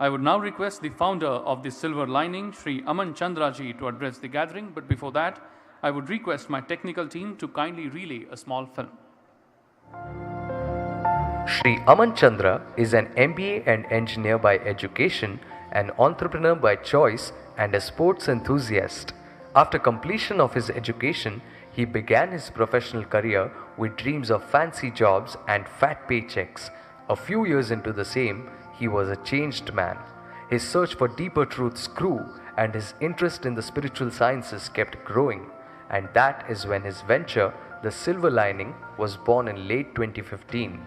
I would now request the founder of the Silver Lining, Shri Aman Chandra ji, to address the gathering. But before that, I would request my technical team to kindly relay a small film. Shri Aman Chandra is an MBA and engineer by education, an entrepreneur by choice, and a sports enthusiast. After completion of his education, he began his professional career with dreams of fancy jobs and fat paychecks. A few years into the same, he was a changed man. His search for deeper truths grew, and his interest in the spiritual sciences kept growing. And that is when his venture, The Silver Lining, was born in late 2015.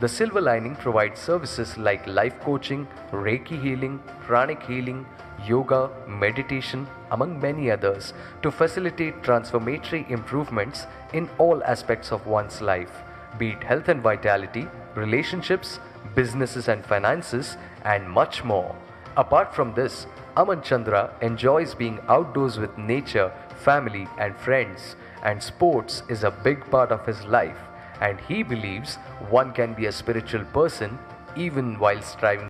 The Silver Lining provides services like life coaching, Reiki healing, pranic healing, yoga, meditation, among many others, to facilitate transformatory improvements in all aspects of one's life, be it health and vitality, relationships, businesses and finances, and much more. Apart from this, Aman Chandra enjoys being outdoors with nature, family, and friends, and sports is a big part of his life. And he believes one can be a spiritual person even while striving.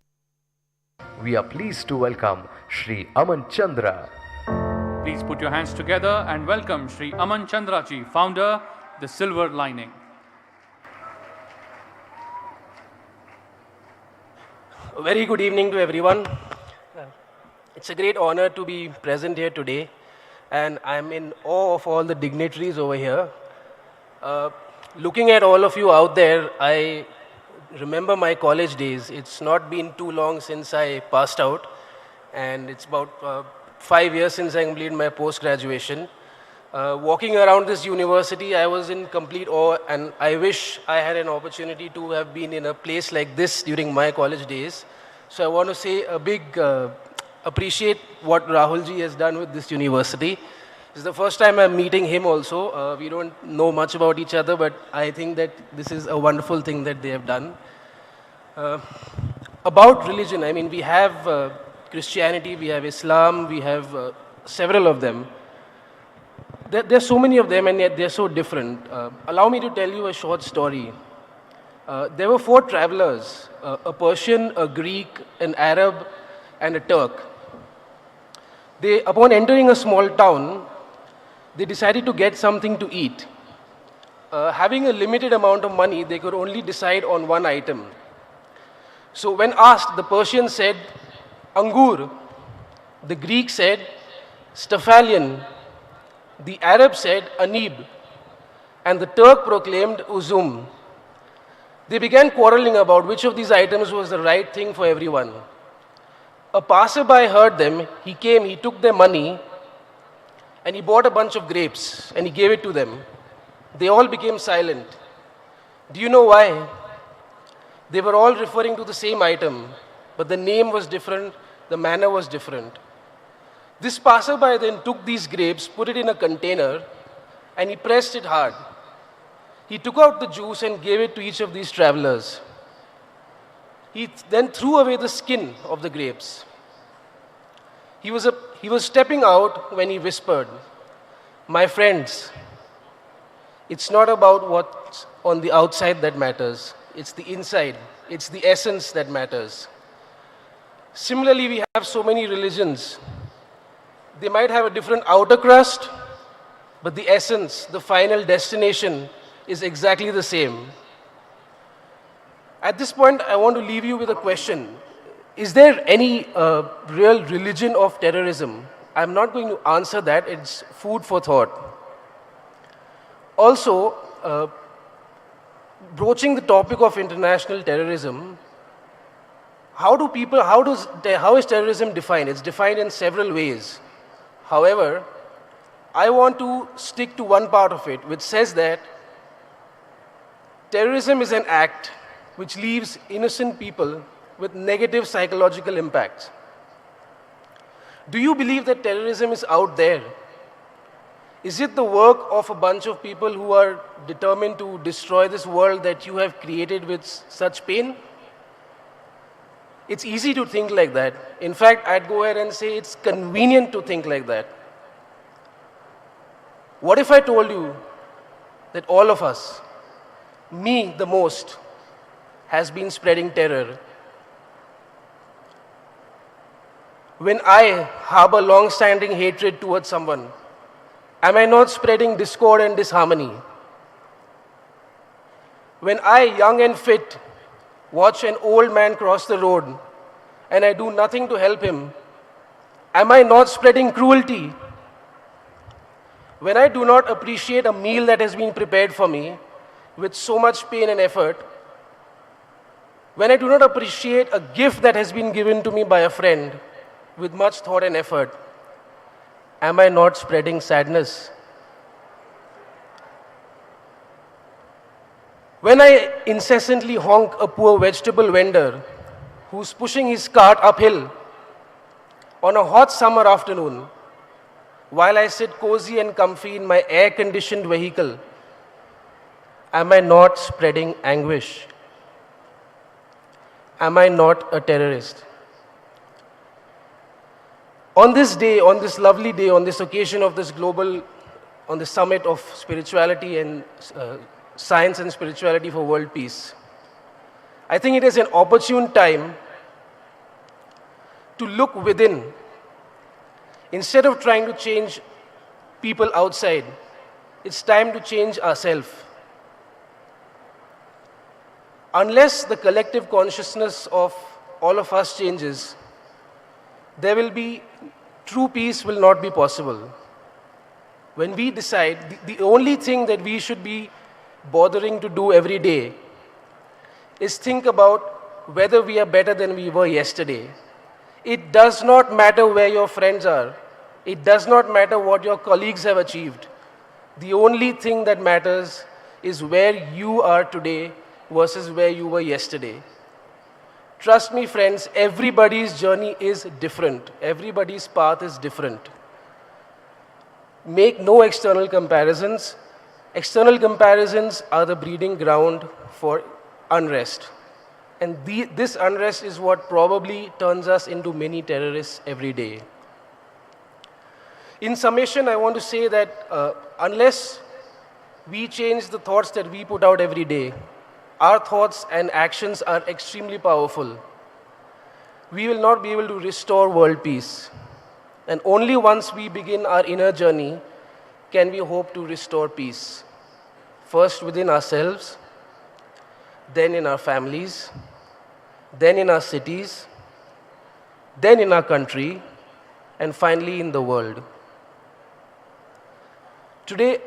We are pleased to welcome Shri Aman Chandra. Please put your hands together and welcome Shri Aman Chandra ji, founder, The Silver Lining. A very good evening to everyone. It's a great honor to be present here today, and I'm in awe of all the dignitaries over here. Looking at all of you out there, I remember my college days. It's not been too long since I passed out, and it's about 5 years since I completed my post-graduation. Walking around this university, I was in complete awe, and I wish I had an opportunity to have been in a place like this during my college days. So I want to say a big appreciate what Rahul ji has done with this university. This is the first time I'm meeting him also. We don't know much about each other, but I think that this is a wonderful thing that they have done. About religion, I mean, we have Christianity, we have Islam, we have several of them. There are so many of them, and yet they're so different. Allow me to tell you a short story. There were 4 travelers, a Persian, a Greek, an Arab, and a Turk. Upon entering a small town, they decided to get something to eat. Having a limited amount of money, they could only decide on one item. So when asked, the Persian said, Angur. The Greek said, Stafalion. The Arab said, Anib. And the Turk proclaimed, Uzum. They began quarreling about which of these items was the right thing for everyone. A passerby heard them. He came, he took their money, and he bought a bunch of grapes, and he gave it to them. They all became silent. Do you know why? They were all referring to the same item, but the name was different, the manner was different. This passerby then took these grapes, put it in a container, and he pressed it hard. He took out the juice and gave it to each of these travelers. He then threw away the skin of the grapes. He was stepping out when he whispered, My friends, it's not about what's on the outside that matters. It's the inside. It's the essence that matters. Similarly, we have so many religions. They might have a different outer crust, but the essence, the final destination, is exactly the same. At this point, I want to leave you with a question. Is there any real religion of terrorism? I'm not going to answer that. It's food for thought. Also, broaching the topic of international terrorism, how is terrorism defined? It's defined in several ways. However, I want to stick to one part of it, which says that terrorism is an act which leaves innocent people with negative psychological impacts. Do you believe that terrorism is out there? Is it the work of a bunch of people who are determined to destroy this world that you have created with such pain? It's easy to think like that. In fact, I'd go ahead and say it's convenient to think like that. What if I told you that all of us, me the most, has been spreading terror? When I harbor long-standing hatred towards someone, am I not spreading discord and disharmony? When I, young and fit, watch an old man cross the road and I do nothing to help him, am I not spreading cruelty? When I do not appreciate a meal that has been prepared for me with so much pain and effort, when I do not appreciate a gift that has been given to me by a friend with much thought and effort, am I not spreading sadness? When I incessantly honk a poor vegetable vendor who's pushing his cart uphill on a hot summer afternoon, while I sit cozy and comfy in my air-conditioned vehicle, am I not spreading anguish? Am I not a terrorist? On this day, on this lovely day, on this occasion of this global, on the summit of spirituality and science and spirituality for world peace, I think it is an opportune time to look within. Instead of trying to change people outside, it's time to change ourselves. Unless the collective consciousness of all of us changes, there will be, true peace will not be possible. When we decide, the only thing that we should be bothering to do every day is think about whether we are better than we were yesterday. It does not matter where your friends are. It does not matter what your colleagues have achieved. The only thing that matters is where you are today versus where you were yesterday. Trust me, friends, everybody's journey is different. Everybody's path is different. Make no external comparisons. External comparisons are the breeding ground for unrest. And this unrest is what probably turns us into many terrorists every day. In summation, I want to say that unless we change the thoughts that we put out every day, our thoughts and actions are extremely powerful. We will not be able to restore world peace. And only once we begin our inner journey can we hope to restore peace. First within ourselves, then in our families, then in our cities, then in our country, and finally in the world. Today,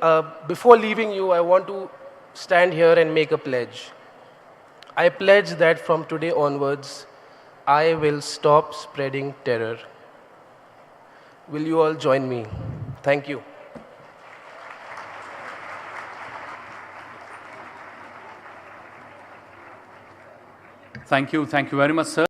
before leaving you, I want to stand here and make a pledge. I pledge that from today onwards, I will stop spreading terror. Will you all join me? Thank you. Thank you very much, sir.